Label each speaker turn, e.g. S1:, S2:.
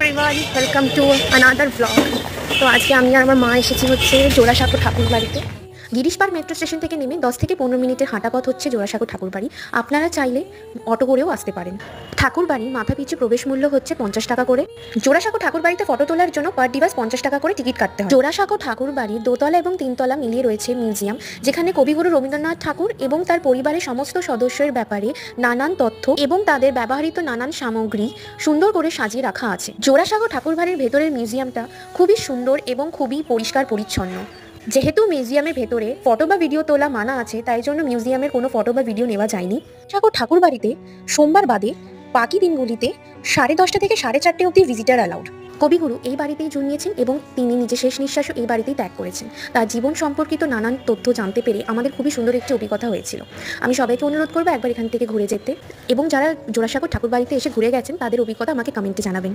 S1: Everyone, welcome to another blog. তো আজকে আমি আর আমার মা এসেছি হচ্ছে জোড়াসাঁকো ঠাকুরবাড়িতে। গিরিশ পার্ক মেট্রো স্টেশন থেকে নেমে 10 থেকে 15 মিনিটের হাঁটা পথ হচ্ছে জোড়াসাঁকো ঠাকুরবাড়ি। আপনারা চাইলে অটো করেও আসতে পারেন। ঠাকুরবাড়ি মাথা পিছু প্রবেশ মূল্য হচ্ছে 50 টাকা করে। জোড়াসাঁকো ঠাকুরবাড়িতে ফটো তোলার জন্য পার ডিভাইস 50 টাকা করে টিকিট কাটতে হয়। জোড়াসাঁকো ঠাকুরবাড়ির দোতলা এবং তিনতলা মিলিয়ে রয়েছে মিউজিয়াম, যেখানে কবিগুরু রবীন্দ্রনাথ ঠাকুর এবং তার পরিবারের সমস্ত সদস্যের ব্যাপারে নানান তথ্য এবং তাদের ব্যবহৃত নানান সামগ্রী সুন্দর করে সাজিয়ে রাখা আছে। জোড়াসাঁকো ঠাকুরবাড়ির ভেতরের মিউজিয়ামটা খুবই সুন্দর এবং খুবই পরিষ্কার পরিচ্ছন্ন। যেহেতু মিউজিয়ামের ভেতরে ফটো বা ভিডিও তোলা মানা আছে, তাই জন্য মিউজিয়ামের কোনো ফটো বা ভিডিও নেওয়া যায়নি। জোড়াসাঁকো ঠাকুরবাড়িতে সোমবার বাদে বাকি দিনগুলিতে 10:30 থেকে 4:30 অবধি ভিজিটার অ্যালাউড। কবিগুরু এই বাড়িতেই জন্মেছেন এবং তিনি নিজের শেষ নিঃশ্বাসও এই বাড়িতেই ত্যাগ করেছেন। তার জীবন সম্পর্কিত নানান তথ্য জানতে পেরে আমাদের খুবই সুন্দর একটি অভিজ্ঞতা হয়েছিল। আমি সবাইকে অনুরোধ করবো একবার এখান থেকে ঘুরে যেতে, এবং যারা জোড়াসাঁকো ঠাকুরবাড়িতে এসে ঘুরে গেছেন তাদের অভিজ্ঞতা আমাকে কমেন্টে জানাবেন।